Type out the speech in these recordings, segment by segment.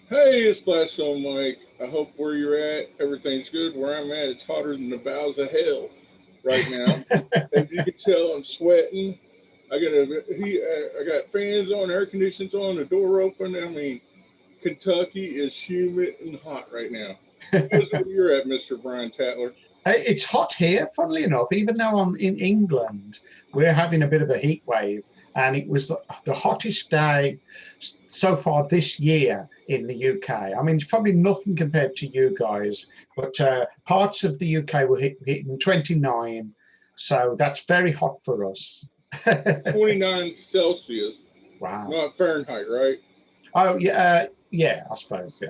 Hey, it's Blastzone, Mike. I hope where you're at, everything's good. Where I'm at, it's hotter than the bowels of hell right now. If you can tell, I'm sweating. I got fans on, air conditioners on, the door open. I mean, Kentucky is humid and hot right now. How's it where you're at, Mr. Brian Tatler? It's hot here, funnily enough, even though I'm in England, we're having a bit of a heat wave. And it was the hottest day so far this year in the UK. I mean, it's probably nothing compared to you guys, but parts of the UK were hitting 29. So that's very hot for us. 29 Celsius, Wow. not Fahrenheit, right? Oh, yeah, yeah, I suppose, yeah.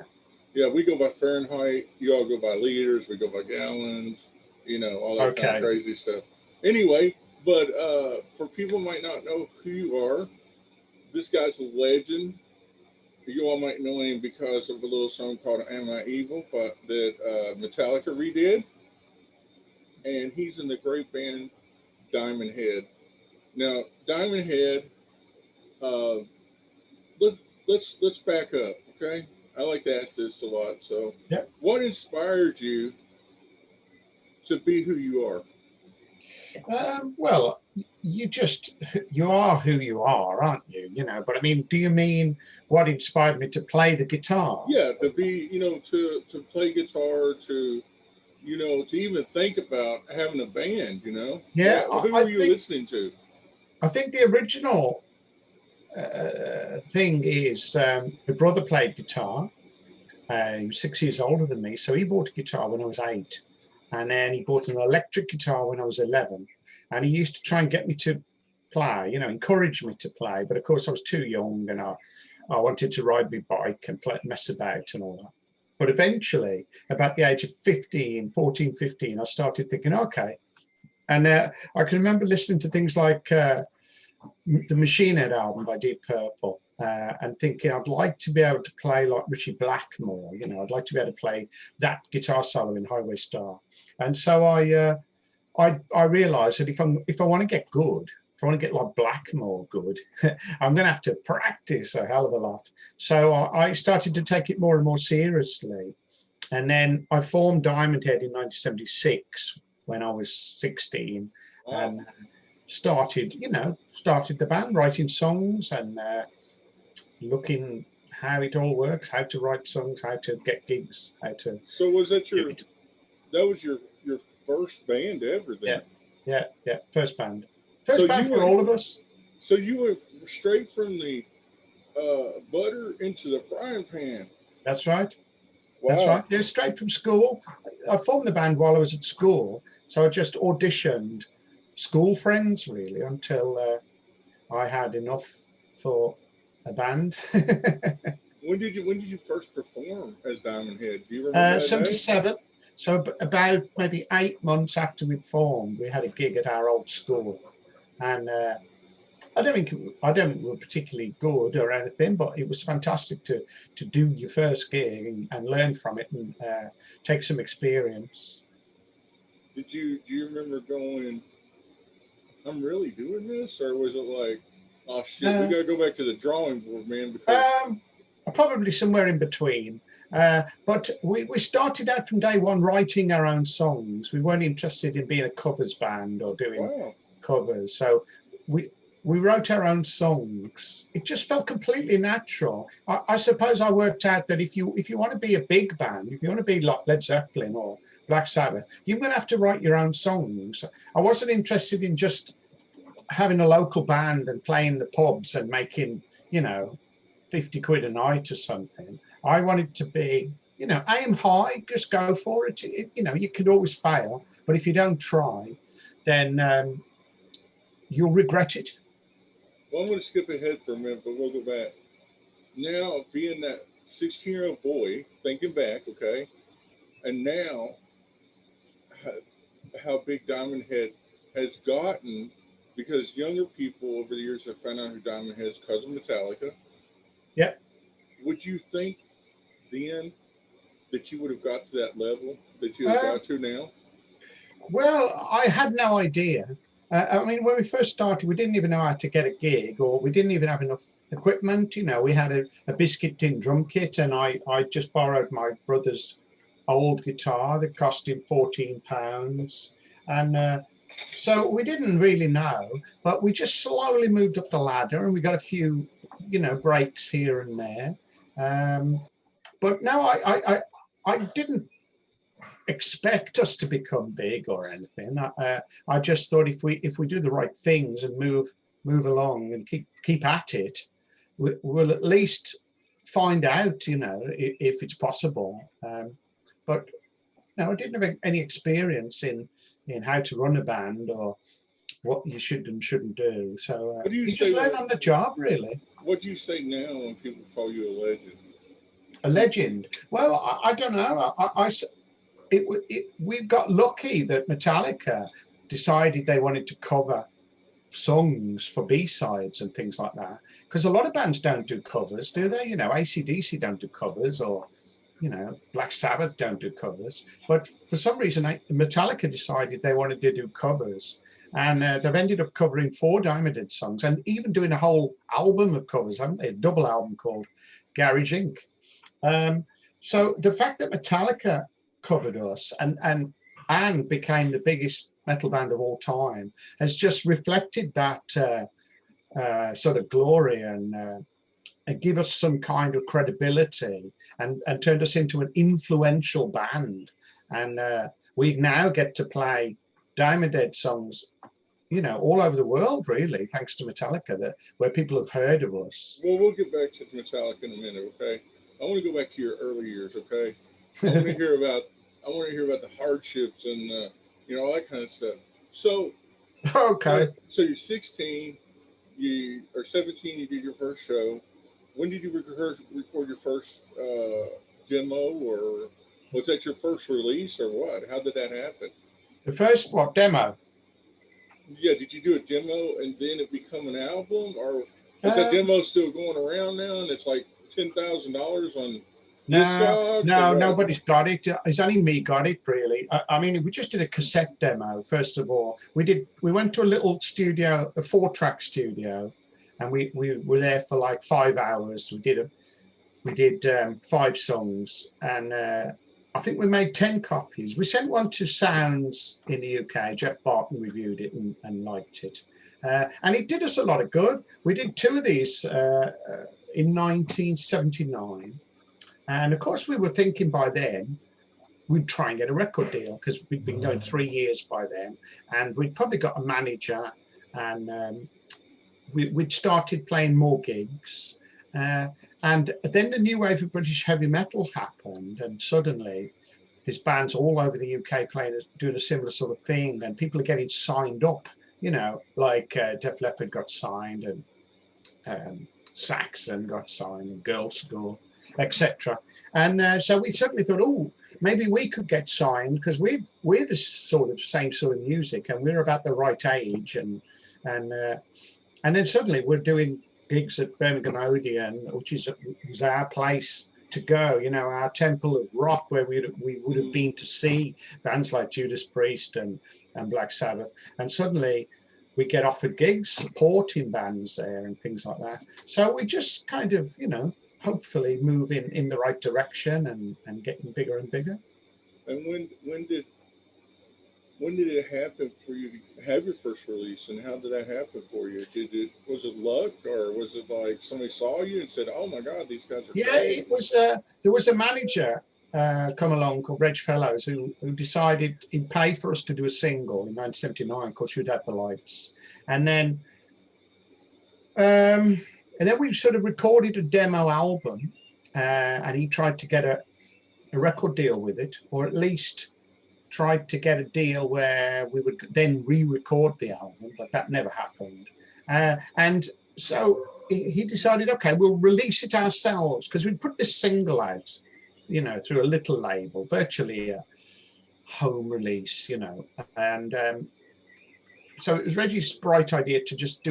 Yeah, we go by Fahrenheit. You all go by liters. We go by gallons. All that kind of Okay. crazy stuff. Anyway, but for people who might not know who you are, this guy's a legend. You all might know him because of a little song called "Am I Evil" but that Metallica redid, and he's in the great band Diamond Head. Now, Diamond Head, uh, let's let's back up, okay? I like to ask this a lot. So, Yeah. what inspired you to be who you are? Well, you are who you are, aren't you? But I mean, do you mean what inspired me to play the guitar? Yeah, to be, to play guitar, to even think about having a band. Yeah, Who were you listening to? I think the original thing is my brother played guitar. He was 6 years older than me, so he bought a guitar when I was 8, and then he bought an electric guitar when I was 11, and he used to try and get me to play, encourage me to play. But of course, I was too young, and I wanted to ride my bike and play, mess about and all that. But eventually, about the age of 15, 14, 15, I started thinking, okay. And I can remember listening to things like the Machine Head album by Deep Purple, and thinking I'd like to be able to play like Richie Blackmore. I'd like to be able to play that guitar solo in Highway Star. And so I realised that if I want to get good, if I want to get like Blackmore good, I'm going to have to practice a hell of a lot. So I started to take it more and more seriously. And then I formed Diamond Head in 1976 when I was 16, Wow. and started the band, writing songs and looking how it all works, how to write songs, how to get gigs, how to So was that do your it. that was your first band ever Yeah, then? yeah, yeah. So First band you for went all of us. so you went straight from the butter into the frying pan. That's right. That's Wow. right. Yeah, straight from school. I formed the band while I was at school, so I just auditioned school friends really until I had enough for a band. When did you first perform as Diamond Head? Do you remember that day? 77. So about maybe 8 months after we'd formed, we had a gig at our old school, and I don't think we were particularly good or anything, but it was fantastic to do your first gig and learn from it and take some experience. Do you remember going, I'm really doing this? Or was it like, oh shit, we Uh, gotta go back to the drawing board, man, because um, Probably somewhere in between. But we started out from day one writing our own songs. We weren't interested in being a covers band or doing wow. covers. So we we wrote our own songs. It just felt completely natural. I suppose I worked out that if you want to be a big band, if you want to be like Led Zeppelin or Black Sabbath, you're going to have to write your own songs. I wasn't interested in just having a local band and playing the pubs and making, 50 quid a night or something. I wanted to be, aim high, just go for it. You could always fail, but if you don't try, then you'll regret it. Well, I'm going to skip ahead for a minute, but we'll go back. Now, being that 16-year-old boy, thinking back, okay, and now how big Diamond Head has gotten because younger people over the years have found out who Diamond Head is because of Metallica. Yeah. Would you think then that you would have got to that level that you have Um, got to now? well, I had no idea. I mean, when we first started, we didn't even know how to get a gig, or we didn't even have enough equipment. You know, we had a biscuit tin drum kit, and I just borrowed my brother's old guitar that cost him £14, and so we didn't really know, but we just slowly moved up the ladder, and we got a few, you know, breaks here and there. But no, I didn't expect us to become big or anything. I just thought if we do the right things and move along and keep at it, we'll at least find out, you know, if it's possible. But no, I didn't have any experience in how to run a band or what you should and shouldn't do. So What do you you say just learn on the job, really. What do you say now when people call you a legend? A legend. Well, I don't know. We got lucky that Metallica decided they wanted to cover songs for B-sides and things like that. Because a lot of bands don't do covers, do they? You know, AC/DC don't do covers, or, you know, Black Sabbath don't do covers. But for some reason, Metallica decided they wanted to do covers. And they've ended up covering 4 Diamond Head songs, and even doing a whole album of covers, haven't they? A double album called Garage Inc. So the fact that Metallica covered us and became the biggest metal band of all time has just reflected that sort of glory and give us some kind of credibility and turned us into an influential band. And we now get to play Diamond Head songs, you know, all over the world, really, thanks to Metallica, where people have heard of us. Well, we'll get back to Metallica in a minute, okay? I want to go back to your early years, okay? I want to hear about the hardships and you know, all that kind of stuff. So, okay. So you're 16, you are 17. You did your first show. When did you record your first demo, or was that your first release, or what? How did that happen? The first demo? Yeah, did you do a demo and then it become an album, or is that demo still going around now and it's like $10,000 on No, nobody's got it. It's only me got it, really. I mean, we just did a cassette demo, first of all. We went to a little studio, a 4-track studio, and we were there for like 5 hours. We did 5 songs, and I think we made 10 copies. We sent one to Sounds in the UK. Jeff Barton reviewed it and liked it. And it did us a lot of good. We did 2 of these in 1979. And of course, we were thinking by then we'd try and get a record deal, because we'd been going 3 years by then. And we'd probably got a manager, and we'd started playing more gigs. And then the new wave of British heavy metal happened, and suddenly there's bands all over the UK doing a similar sort of thing, and people are getting signed up, you know, like Def Leppard got signed, and Saxon got signed, and Girl School, etc. And so we suddenly thought, oh, maybe we could get signed, because we're the same sort of music, and we're about the right age, and then suddenly we're doing gigs at Birmingham Odeon, which was our place to go, you know, our temple of rock, where we would have been to see bands like Judas Priest and Black Sabbath. And suddenly we get offered gigs supporting bands there and things like that. So we just kind of, you know, hopefully move in the right direction and getting bigger and bigger. And when did it happen for you to have your first release, and how did that happen for you? Was it luck, or was it like somebody saw you and said, "Oh my God, these guys are great"? Yeah, it was. There was a manager come along called Reg Fellows who decided he'd pay for us to do a single in 1979. Of course, we'd have the lights, and then we sort of recorded a demo album, and he tried to get a record deal with it, or at least tried to get a deal where we would then re-record the album, but that never happened. And so he decided, okay, we'll release it ourselves, because we'd put this single out, you know, through a little label, virtually a home release, you know. And so it was Reggie's bright idea to just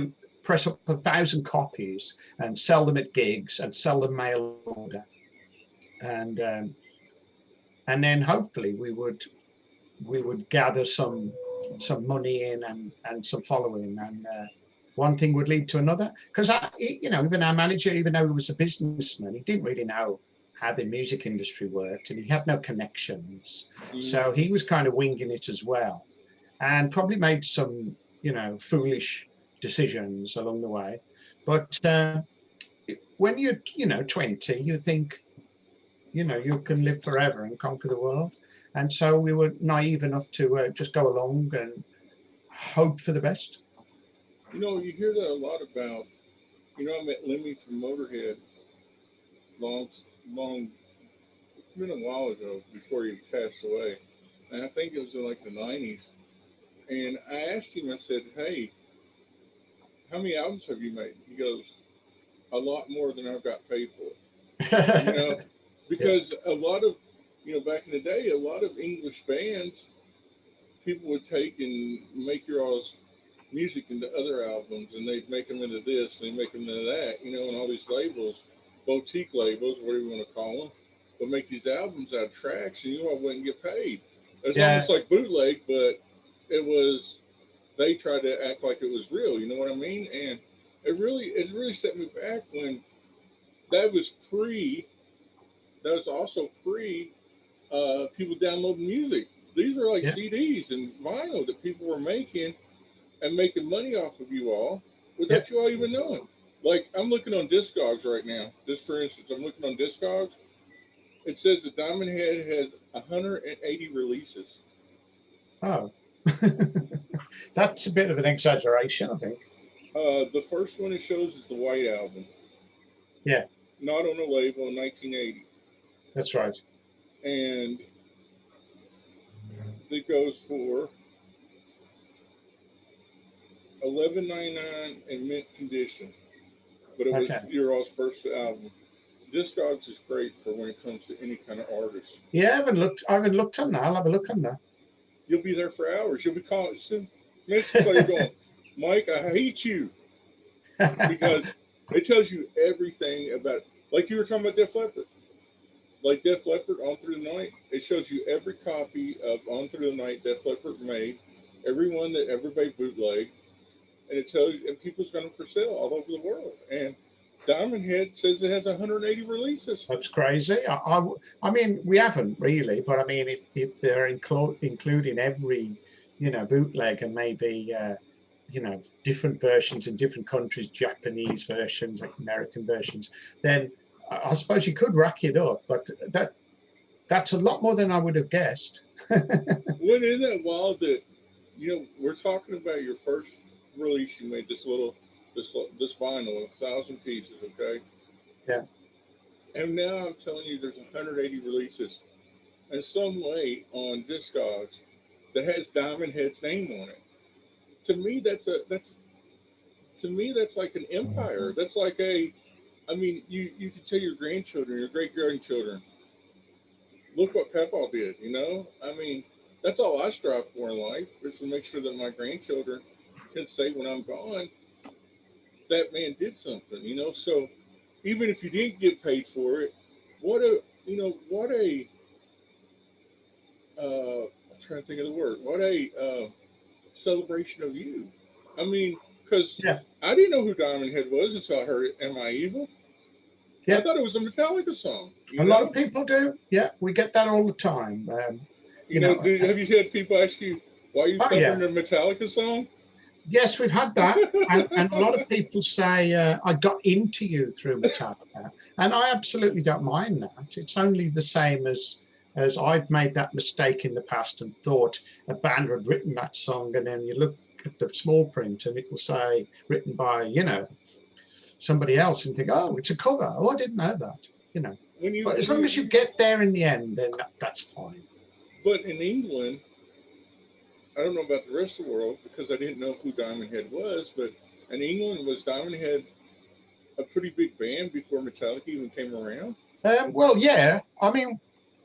press up 1,000 copies and sell them at gigs and sell them mail order. And then hopefully we would gather some money in and some following, one thing would lead to another. Because you know, even our manager, even though he was a businessman, he didn't really know how the music industry worked, and he had no connections. So he was kind of winging it as well, and probably made some, you know, foolish decisions along the way. But when you're, you know, 20, you think, you know, you can live forever and conquer the world. And so we were naive enough to just go along and hope for the best. You know, you hear that a lot about. You know, I met Lemmy from Motorhead long, long. It's been a while ago before he passed away, and I think it was in like the '90s. And I asked him. I said, "Hey, how many albums have you made?" He goes, "A lot more than I've got paid for." You know, Yeah, because a lot of, you know, back in the day, a lot of English bands, people would take and make your all's music into other albums, and they'd make them into this, and they make them into that, you know, and all these labels, boutique labels, whatever you want to call them, would make these albums out of tracks, and you all wouldn't get paid. It's yeah, almost like bootleg, but it was, they tried to act like it was real. You know what I mean? And it really set me back when that was pre. That was also pre people downloading music. These are like yeah. CDs and vinyl that people were making and making money off of you all Yeah. without you all even knowing. Like I'm looking on Discogs right now. Just for instance, I'm looking on Discogs. It says that Diamond Head has 180 releases. Oh, that's a bit of an exaggeration, I think. The first one it shows is the White Album, Yeah, not on a label in 1980, that's right. and it goes for 11.99 in mint condition. But it was Okay. your all's first album. Discogs is great for when it comes to any kind of artist. Yeah, I haven't looked on that. I'll have a look on You'll be there for hours. You'll be calling soon. Message like you're going, Mike, I hate you that. because it tells you everything about. Like you were talking about Def Leppard. Like Def Leppard, On Through the Night. It shows you every copy of On Through the Night Def Leppard made, every one that everybody bootlegged, and it tells you, and people's got them for sale all over the world. And Diamond Head says it has 180 releases. That's crazy. I mean, we haven't really, but I mean, if they're including every, you know, bootleg and maybe, you know, different versions in different countries, Japanese versions, like American versions, then I suppose you could rack it up. But that's a lot more than I would have guessed. When isn't that wild that we're talking about your first release you made this vinyl, 1,000 pieces, okay? Yeah. And now I'm telling you, there's 180 releases, and some way on Discogs that has Diamond Head's name on it. To me, that's like an empire. That's like I mean, you can tell your grandchildren, your great grandchildren, look what Peppa did. You know, I mean, that's all I strive for in life is to make sure that my grandchildren can say when I'm gone, that man did something. You know, so even if you didn't get paid for it, what a I'm trying to think of the word. What a celebration of you. I mean, because Yeah. I didn't know who Diamond Head was until I heard "Am I Evil." I Yeah. thought it was a Metallica song. A lot of people do. Yeah, we get that all the time. You know. Have you had people ask you why are you Oh yeah. covering a Metallica song? Yes, we've had that, and a lot of people say I got into you through Metallica, and I absolutely don't mind that. It's only the same as I've made that mistake in the past and thought a band had written that song, and then you look at the small print and it will say written by somebody else, and think, oh, it's a cover. Oh, I didn't know that. But as long as you get there in the end, then that's fine. But in England, I don't know about the rest of the world because I didn't know who Diamond Head was. But in England, was Diamond Head a pretty big band before Metallica even came around? Well, yeah. I mean,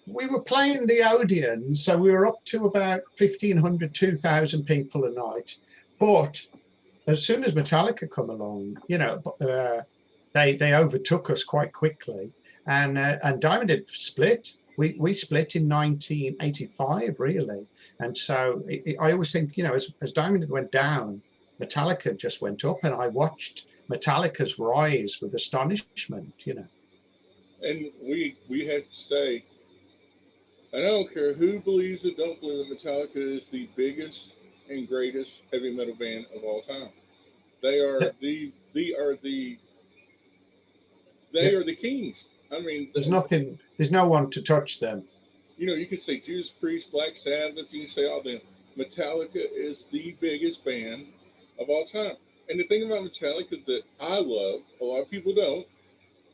we were playing the Odeon, so we were up to about 1,500, 2,000 people a night. But as soon as Metallica come along, they overtook us quite quickly, and Diamond had split. We split in 1985, really, and so I always think, as Diamond went down, Metallica just went up, and I watched Metallica's rise with astonishment, And we have to say, and I don't care who believes it, don't believe it, Metallica is the biggest and greatest heavy metal band of all time. They are Yeah, the kings. I mean, there's no one to touch them. you could say Judas Priest, Black Sabbath, you can say all them. Metallica is the biggest band of all time. And the thing about Metallica that I love, a lot of people don't,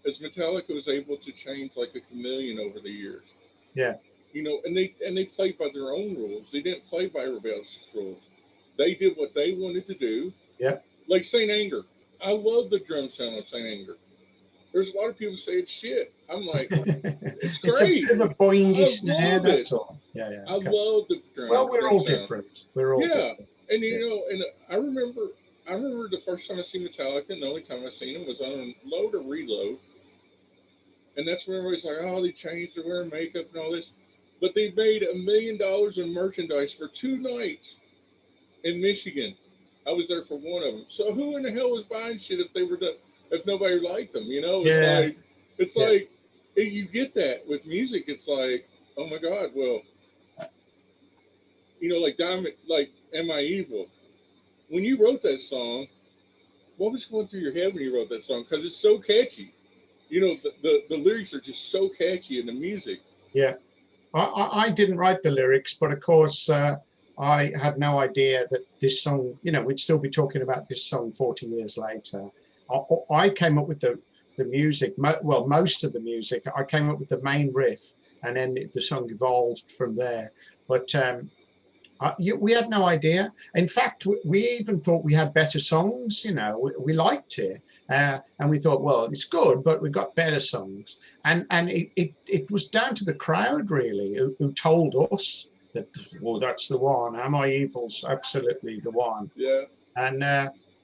is Metallica was able to change like a chameleon over the years. Yeah. And they played by their own rules. They didn't play by everybody else's rules. They did what they wanted to do. Yeah. Like Saint Anger. I love the drum sound of Saint Anger. There's a lot of people say it's shit. I'm like, it's great. It's a bit of a boingy snare, that's all. Yeah, yeah. Okay. I love the drum. Well, we're all different. We're all different. And and I remember the first time I seen Metallica, and the only time I seen them was on Load or Reload. And that's when everybody's like, oh, they changed, they're wearing makeup and all this. But they made $1 million in merchandise for 2 nights in Michigan. I was there for one of them. So who in the hell was buying shit if nobody liked them? It's like you get that with music. It's like, oh my God, well, like Diamond, like Am I Evil? When you wrote that song, what was going through your head when you wrote that song? Because it's so catchy. The lyrics are just so catchy in the music. Yeah. I didn't write the lyrics, but of course, I had no idea that this song, we'd still be talking about this song 40 years later. I came up with the music, most of the music. I came up with the main riff, and then the song evolved from there. But we had no idea. In fact, we even thought we had better songs. We liked it, and we thought, well, it's good, but we got better songs. And it was down to the crowd really who told us that, well, that's the one. Am I Evil's absolutely the one. Yeah.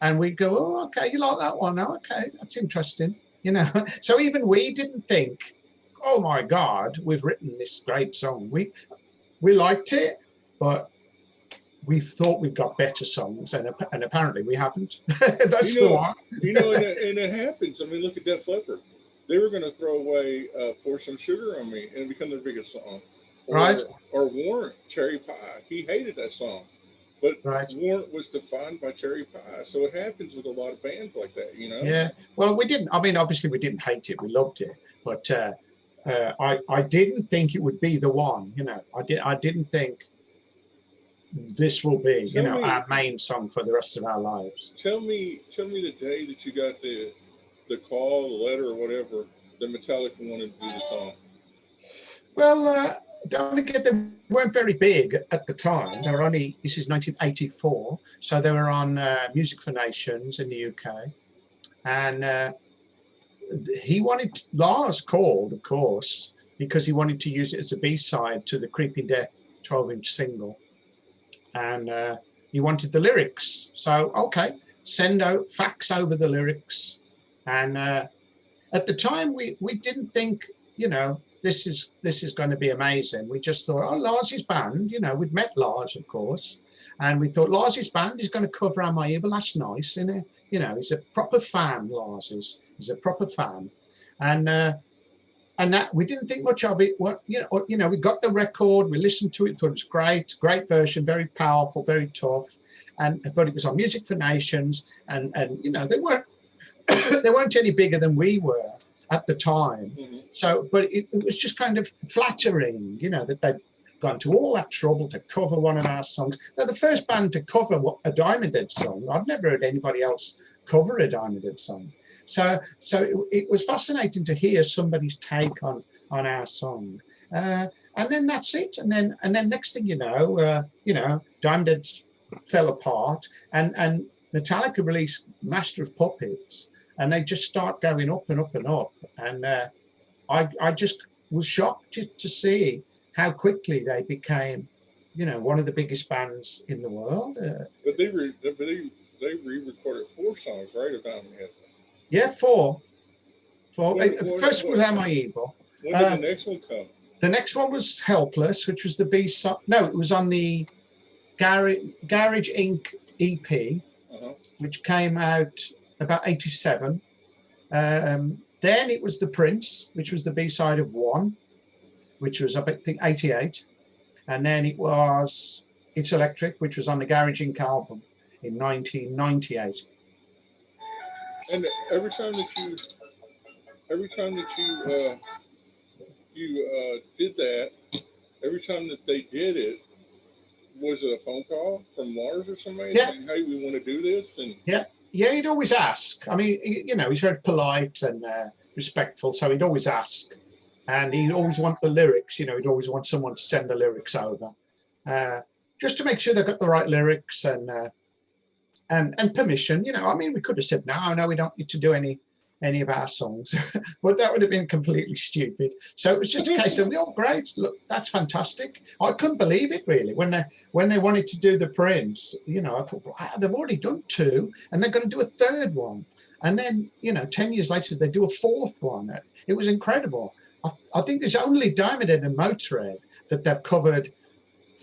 And we go, oh, okay, you like that one? Oh, okay, that's interesting. So even we didn't think, oh my God, we've written this great song. We liked it, but we thought we'd got better songs, and apparently we haven't. That's the one. And it happens. I mean, look at Def Leppard. They were going to throw away Pour Some Sugar on Me and become their biggest song. Right. Or Warrant, Cherry Pie. He hated that song. But Warrant was defined by Cherry Pie. So it happens with a lot of bands like that, Yeah. Well, we didn't. I mean, obviously we didn't hate it. We loved it. But I didn't think it would be the one. I didn't think this will be, our main song for the rest of our lives. Tell me the day that you got the call, the letter, or whatever, that Metallica wanted to do the song. Well, don't forget they weren't very big at the time. They were this is 1984, so they were on Music for Nations in the UK. And Lars called, of course, because he wanted to use it as a B-side to the Creeping Death 12-inch single. And he wanted the lyrics. So, okay, fax over the lyrics. And at the time, we didn't think, this is going to be amazing. We just thought, oh, Lars's band, we'd met Lars, of course. And we thought, Lars's band is going to cover Am I Evil? That's nice, isn't it? He's a proper fan, Lars is. He's a proper fan. And that we didn't think much of it. We got the record, we listened to it, thought it was great version, very powerful, very tough. But it was on Music for Nations, and they weren't any bigger than we were at the time. Mm-hmm. So, but it was just kind of flattering, that they'd gone to all that trouble to cover one of our songs. They're the first band to cover a Diamond Head song. I've never heard anybody else cover a Diamond Head song. So it was fascinating to hear somebody's take on our song, and then that's it. And then next thing you know, Diamond Head fell apart, and Metallica released Master of Puppets, and they just start going up and up and up. And I just was shocked to see how quickly they became, one of the biggest bands in the world. But they re-recorded 4 songs, right, of Diamond Head? Yeah, 4. The first was Am I Evil? When did the next one come? The next one was Helpless, which was the B-side. No, it was on the Garage Inc. EP. Uh-huh. which came out about 87. Then it was The Prince, which was the B-side of One, which was, I think, 88. And then it was It's Electric, which was on the Garage Inc. album in 1998. And every time that you did that, every time that they did it, was it a phone call from Lars or somebody saying, "Hey, we want to do this"? And yeah, he'd always ask. I mean, he's very polite and respectful, so he'd always ask, and he'd always want the lyrics. He'd always want someone to send the lyrics over, just to make sure they got the right lyrics and permission. I mean, we could have said no, we don't need to do any of our songs, but that would have been completely stupid. So it was just a case of, oh, great, look, that's fantastic. I couldn't believe it really when they wanted to do The Prince. I thought, wow, they've already done 2, and they're going to do a 3rd one, and then 10 years later they do a 4th one. It was incredible. I think there's only Diamond Head and Motorhead that they've covered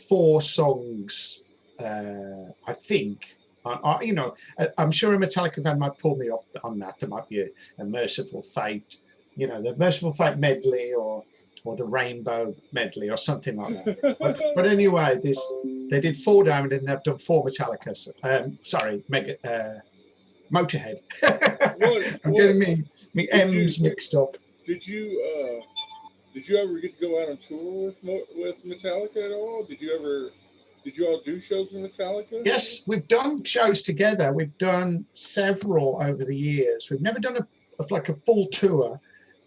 4 songs. I think. I'm sure a Metallica fan might pull me up on that. There might be a Merciful Fate, the Merciful Fate medley or the Rainbow medley or something like that. but anyway, they did 4 Diamond and they've done 4 Metallicas. Motorhead. I'm getting me M's mixed up. Did you ever get to go out on tour with Metallica at all? Did you all do shows with Metallica? Yes, we've done shows together. We've done several over the years. We've never done a full tour,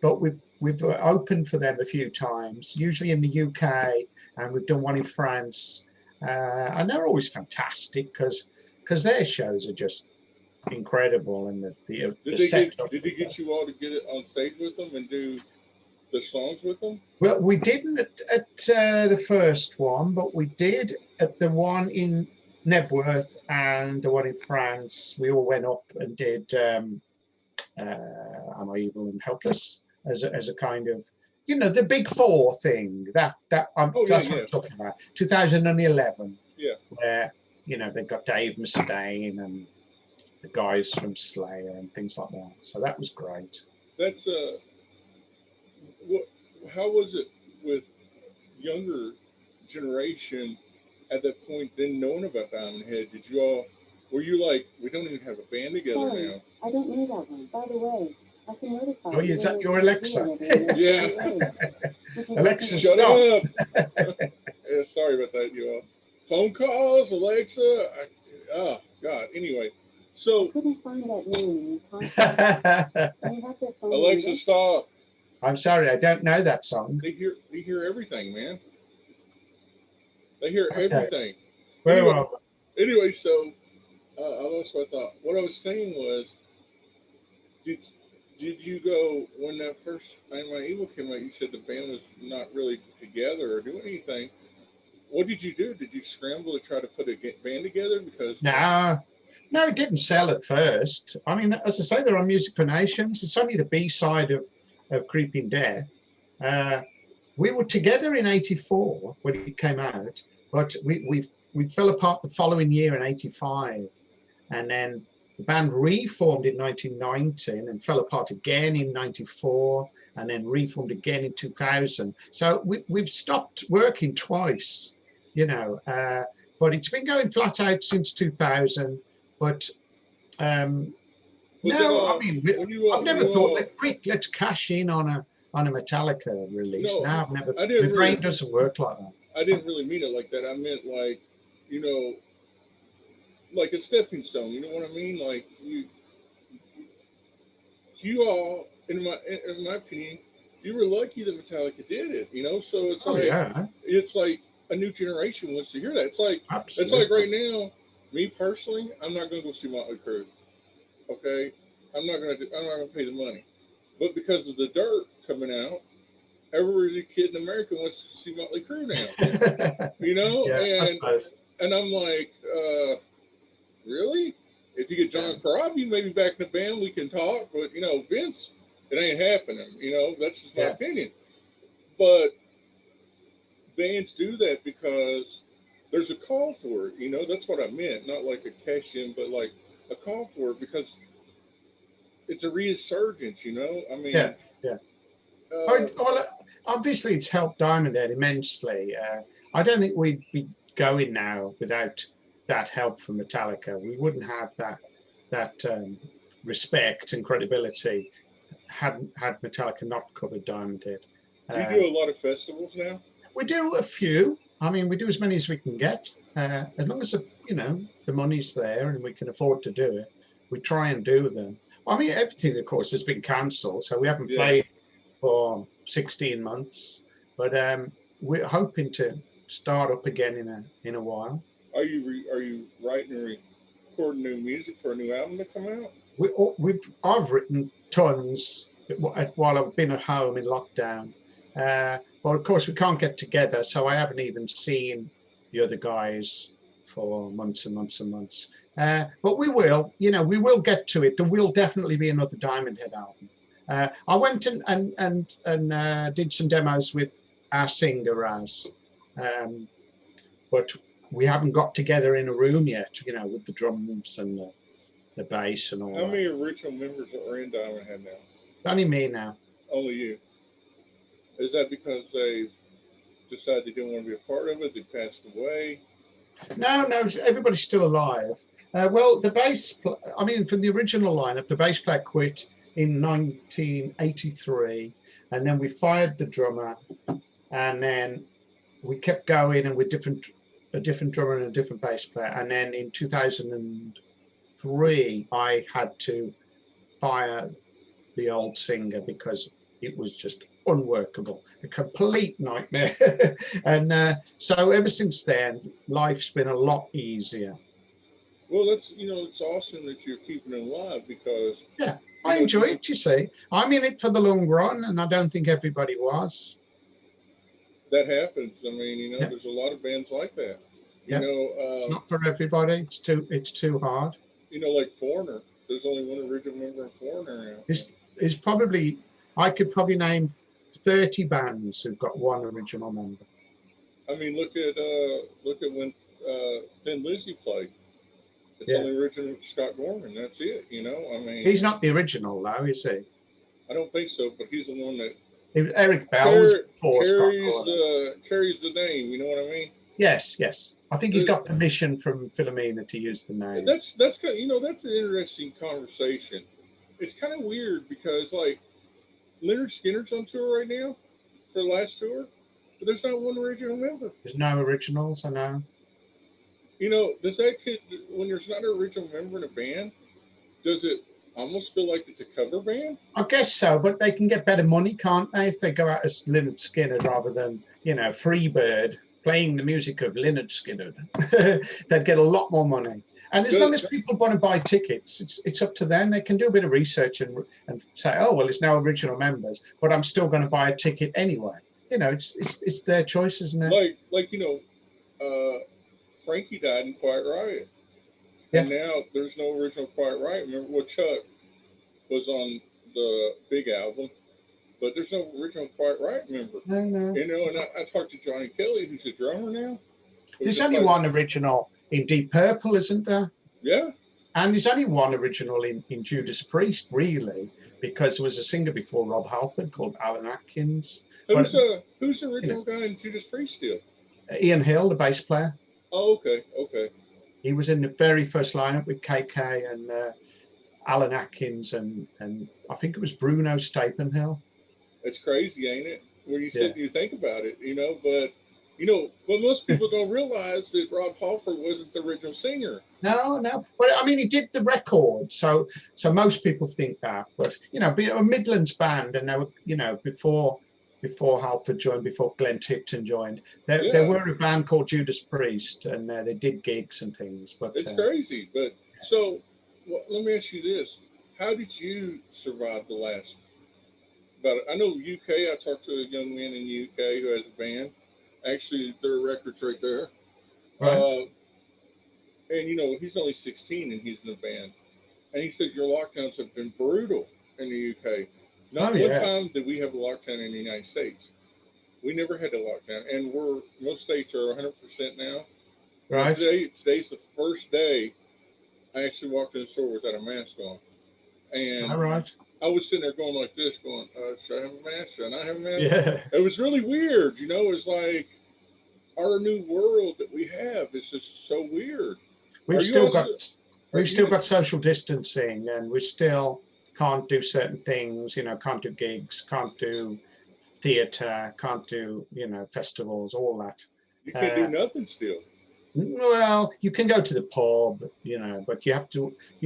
but we've opened for them a few times, usually in the UK, and we've done one in France. And they're always fantastic because their shows are just incredible. And did they get you all to get it on stage with them and do the songs with them? Well, we didn't at the first one, but we did at the one in Nebworth and the one in France. We all went up and did Am I Evil and Helpless as a kind of, the Big 4 thing. That's what I'm talking about. 2011. Yeah. Where, they've got Dave Mustaine and the guys from Slayer and things like that. So that was great. That's how was it with younger generation at that point, then knowing about Diamond Head? Were you like, we don't even have a band together now? I don't know that one. By the way, I can notify you. Oh, is that your Alexa? Yeah. Alexa, shut stop. up. Yeah, sorry about that, you all. Phone calls, Alexa. Oh, God. Anyway, so. I couldn't find that name. Alexa, stop. I'm sorry, I don't know that song. They hear everything, man. They hear everything. Anyway, so I lost my thought. What I was saying was, did you go when that first Am I Evil came out? You said the band was not really together or doing anything. What did you do? Did you scramble to try to put a band together? Because no, it didn't sell at first. I mean, as I say, they're on Music for Nations. It's only the B-side of Creeping Death. We were together in '84 when it came out, but we fell apart the following year in '85, and then the band reformed in 1990 and then fell apart again in '94, and then reformed again in 2000. So we've stopped working twice, but it's been going flat out since 2000. But no, I mean, I've never thought, let's cash in on a Metallica release. No, I've never. My brain doesn't work like that. I didn't really mean it like that. I meant like, like a stepping stone. You know what I mean? Like you all, in my opinion, you were lucky that Metallica did it. So it's it's like a new generation wants to hear that. It's like Absolutely. It's like right now, me personally, I'm not going to go see Motley Crue. Okay, I'm not gonna pay the money, but because of the Dirt coming out, every kid in America wants to see Motley Crue now. Yeah, and I'm like, really? If you get John Corabi maybe back in the band, we can talk. But Vince, it ain't happening. That's just my opinion. But bands do that because there's a call for it. That's what I meant. Not like a cash in, but like a call for it because it's a resurgence. You know, I mean, Yeah, yeah. Well, obviously, it's helped Diamond Head immensely. I don't think we'd be going now without that help from Metallica. We wouldn't have that respect and credibility had Metallica not covered Diamond Head. you do a lot of festivals now. We do a few. I mean, we do as many as we can get. As long as the money's there and we can afford to do it, we try and do them. I mean, everything, of course, has been cancelled, so we haven't played for 16 months. But we're hoping to start up again in a while. Are you writing and recording new music for a new album to come out? I've written tons while I've been at home in lockdown. Well, of course, we can't get together, so I haven't even seen the other guys for months and months and months. But we will get to it. There will definitely be another Diamond Head album. I went and did some demos with our singer Raz, but we haven't got together in a room yet. With the drums and the bass and all. How many original members are in Diamond Head now? Only me now. Only you. Is that because they decided they didn't want to be a part of it? They passed away? No, everybody's still alive. Well, the bass, from the original lineup, the bass player quit in 1983, and then we fired the drummer, and then we kept going, and with a different drummer and a different bass player, and then in 2003, I had to fire the old singer because it was just unworkable, a complete nightmare. And so ever since then, life's been a lot easier. Well, it's awesome that you're keeping it alive because I enjoy it. You see, I'm in it for the long run, and I don't think everybody was. That happens. I mean, there's a lot of bands like that. It's not for everybody. It's too hard. Like Foreigner. There's only one original member of Foreigner now. It's probably, I could probably name 30 bands who've got one original member. I mean, look at when Thin Lizzy played. It's only original Scott Gorman. That's it. I mean, he's not the original though, is he? I don't think so, but he's the one that Eric Bell carries the name. You know what I mean? Yes. I think he's got permission from Philomena to use the name. That's kind of, that's an interesting conversation. It's kind of weird because like Leonard Skinner's on tour right now for the last tour, but there's not one original member. There's no originals, I know. Does that when there's not an original member in a band, does it almost feel like it's a cover band? I guess so, but they can get better money, can't they, if they go out as Leonard Skinner rather than, Freebird playing the music of Leonard Skinner. They'd get a lot more money. And as long as people want to buy tickets, it's up to them. They can do a bit of research and say, oh, well, it's now original members, but I'm still going to buy a ticket anyway. It's their choice, isn't it? Like Frankie died in Quiet Riot. And now there's no original Quiet Riot. Remember Chuck was on the big album, but there's no original Quiet Riot member. No. And I talked to Johnny Kelly, who's a drummer now. There's only one original in Deep Purple, isn't there? Yeah. And there's only one original in Judas Priest, really, because there was a singer before Rob Halford called Alan Atkins. Who's the original guy in Judas Priest still? Ian Hill, the bass player. Oh, okay. He was in the very first lineup with KK and Alan Atkins and I think it was Bruno Stapenhill. It's crazy, ain't it? When you sit and you think about it, but most people don't realize that Rob Halford wasn't the original singer. No. But I mean, he did the record, so most people think that. But be a Midlands band, and they were, before Halford joined, before Glenn Tipton joined, there were a band called Judas Priest, and they did gigs and things. But it's crazy. But so, let me ask you this: how did you survive the last? I know UK. I talked to a young man in the UK who has a band. Actually, there are records right there. Right. And he's only 16 and he's in a band. And he said your lockdowns have been brutal in the UK. Not one time did we have a lockdown in the United States. We never had a lockdown, and most states are 100% now. Right. Today's the first day I actually walked in the store without a mask on, and All right. I was sitting there going like this, going, "Should I have a mask? Should I not have a mask?" Yeah. It was really weird, you know. It's like our new world that we have is just so weird. We've Are you still also? got Are we've still you? got social distancing, and we still can't do certain things. You know, can't do gigs, can't do theatre, can't do festivals, all that. You can't do Uh, nothing still. well, you can go to the pub, but you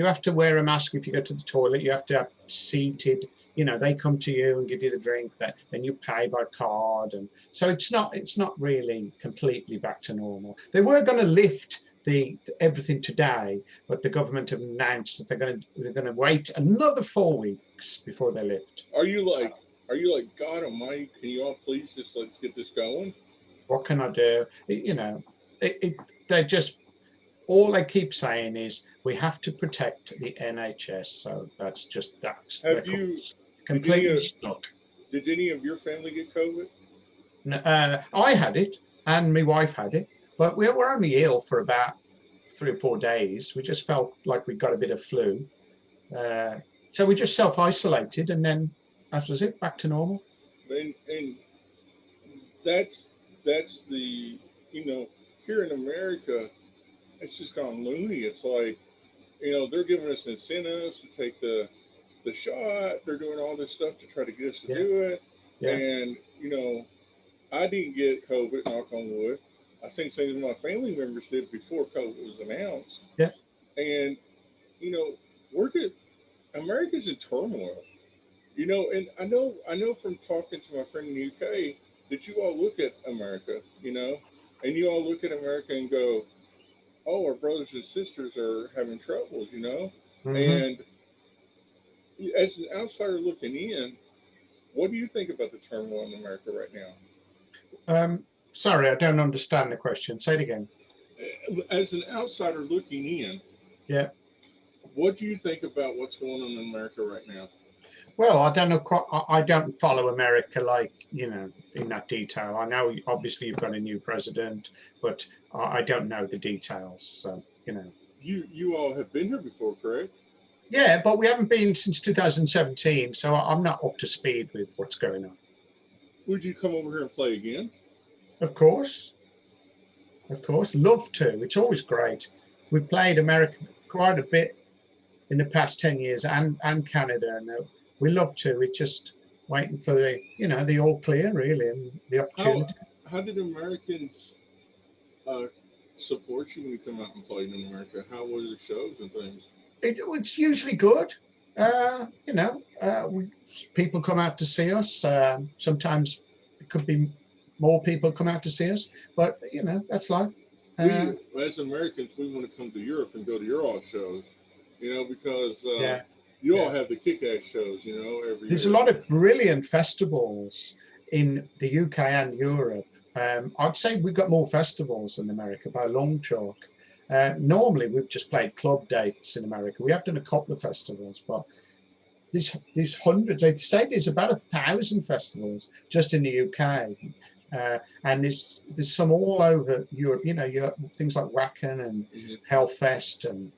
have to wear a mask if you go to the toilet. You have to have seated. They come to you and give you the drink. That then you pay by card, and so it's not really completely back to normal. They were going to lift the everything today, but the government have announced that they're going to wait another 4 weeks before they lift. Are you like? Are you like God Almighty? Can you all please just let's get this going? What can I do? They just all they keep saying is we have to protect the NHS. So they're Have you? Did any completely of stuck. Did any of your family get COVID? I had it and my wife had it, but we were only ill for about 3 or 4 days. We just felt like we got a bit of flu. Uh, so we just self-isolated, and then that was it, back to normal. And that's the you know here in America, it's just gone loony. It's like they're giving us incentives to take the shot. They're doing all this stuff to try to get us to Yeah, do it. yeah, And I didn't get COVID. Knock on wood. I think some of my family members did before COVID was announced. yeah. And you know, we're good. America's in turmoil. And I know from talking to my friend in the UK that you all look at America, and you all look at America and go, "Oh, our brothers and sisters are having troubles," Hmm. And as an outsider looking in, what do you think about the turmoil in America right now? Sorry, I don't understand the question. Say it again. As an outsider looking in, Yeah. what do you think about what's going on in America right now? Well, I don't know. I don't follow America like in that detail. I know obviously you've got a new president, but I don't know the details. So. You all have been here before, correct? Yeah, but we haven't been since 2017, so I'm not up to speed with what's going on. Would you come over here and play again? Of course, of course, love to. It's always great. We played America quite a bit in the past 10 years, and Canada, and we love to. We're just waiting for the all clear really, and the How opportunity. how did Americans uh, support you when you come out and played in America? How were the shows and things? It's usually good. People come out to see us. Sometimes it could be more people come out to see us, but that's life. Uh, We, as Americans, we want to come to Europe and go to your all shows, because yeah, you all yeah. have the kick-ass shows, every There's a year. lot of brilliant festivals in the UK and Europe. I'd say we've got more festivals in America by a long chalk. Normally, we've just played club dates in America. We have done a couple of festivals, but there's hundreds. I'd say there's about 1,000 festivals just in the UK, and there's some all over Europe. You have things like Wacken and Mm-hmm. Hellfest and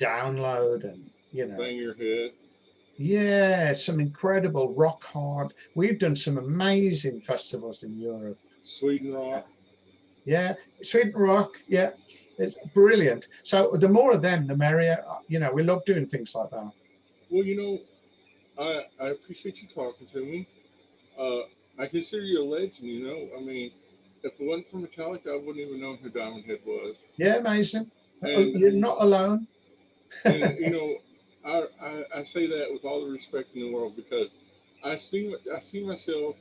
Download, and Bang your head. yeah, some incredible rock hard. We've done some amazing festivals in Europe. Sweden Uh, Rock. Yeah, Sweden Rock. Yeah, it's brilliant. So the more of them, the merrier. We love doing things like that. Well, I appreciate you talking to me. Uh, I consider you a legend. I mean, if it wasn't for Metallica, I wouldn't even know who Diamond Head was. Yeah, amazing. And You're not alone. and I say that with all the respect in the world because I see myself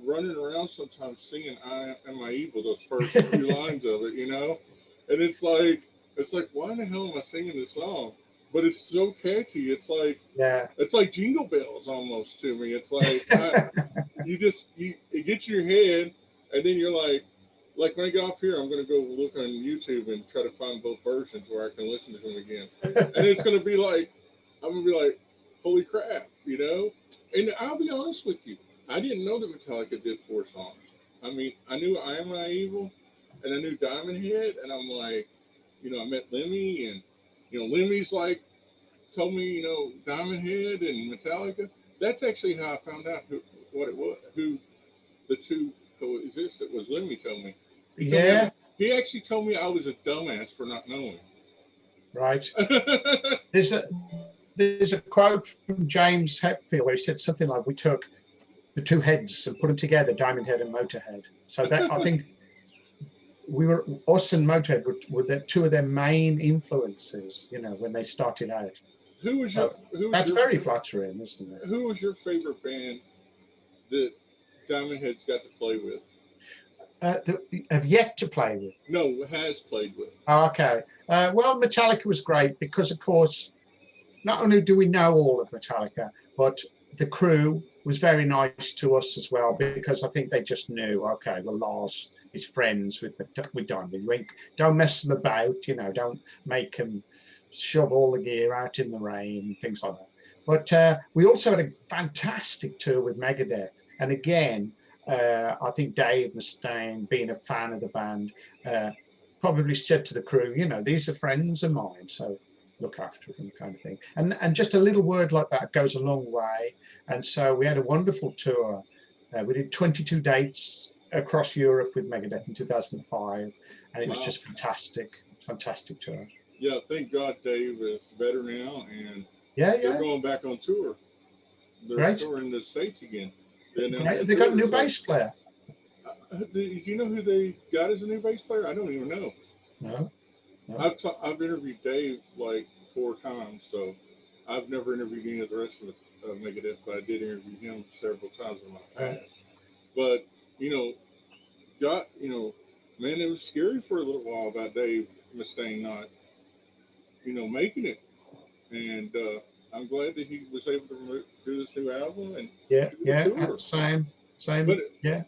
running around sometimes singing "I Am I Evil," those first few lines of it, and it's like why in the hell am I singing this song? But it's so catchy. Yeah. It's like Jingle Bells almost to me. It's like it gets in your head, and then you're like when I get off here, I'm gonna go look on YouTube and try to find both versions where I can listen to them again, and it's gonna be like I'm gonna be like, holy crap. And I'll be honest with you, I didn't know that Metallica did 4 songs. I mean, I knew "I Am I Evil," and I knew "Diamond Head," and I'm like, I met Lemmy, and Lemmy's like told me, Diamond Head and Metallica. That's actually how I found out what it was, who the two coexisted. Was Lemmy told me. Yeah, He actually told me I was a dumbass for not knowing. right. There's a quote from James Hetfield where he said something like, "We took the two heads and put them together, Diamond Head and Motorhead." So that I think us and Motorhead were the two of their main influences, when they started out. That's very flattering, isn't it? Who was your favorite band that Diamond Head's got to play with? Have yet to play with. No, has played with. Oh, okay. Well, Metallica was great because, of course, not only do we know all of Metallica, but the crew was very nice to us as well, because I think they just knew, okay, well, Lars is friends with Diamond. Don't mess them about, don't make them shove all the gear out in the rain, things like that. But we also had a fantastic tour with Megadeth. And again, I think Dave Mustaine, being a fan of the band, probably said to the crew, these are friends of mine, so look after them, kind of thing. And just a little word like that goes a long way. And so we had a wonderful tour. We did 22 dates across Europe with Megadeth in 2005, and it was just fantastic tour. Yeah, thank God Dave is better now, and they're going back on tour. They're touring the States again. They got a new bass player. Do you know who they got as a new bass player? I don't even know. No. I've interviewed Dave like 4 times, so I've never interviewed any of the rest of Megadeth, but I did interview him several times in my past. But man, it was scary for a little while about Dave Mustaine not, making it, and I'm glad that he was able to do this new album and same. But it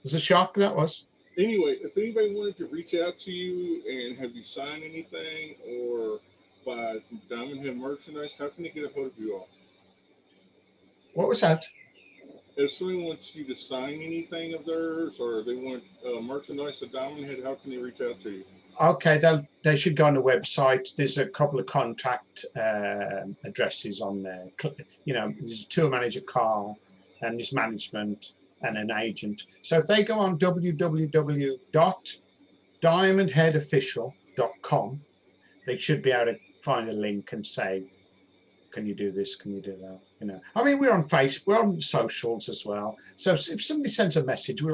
was a shock, that was. Anyway, if anybody wanted to reach out to you and have you sign anything or buy Diamond Head merchandise, how can they get a hold of you all? What was that? If someone wants you to sign anything of theirs, or they want merchandise of Diamond Head, how can they reach out to you? Okay, they should go on the website. There's a couple of contact addresses on there. There's a tour manager, Carl, and his management, and an agent. So if they go on www.diamondheadofficial.com, they should be able to find a link and say, can you do this? Can you do that? I mean, we're on Facebook, we're on socials as well. So if somebody sends a message, we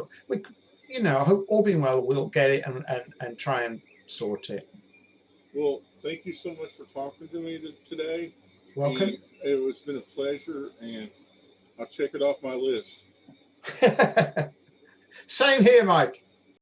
hope all being well, we'll get it and try and sort it. Well, thank you so much for talking to me today. Welcome. It's been a pleasure, and I'll check it off my list. Same here, Mike.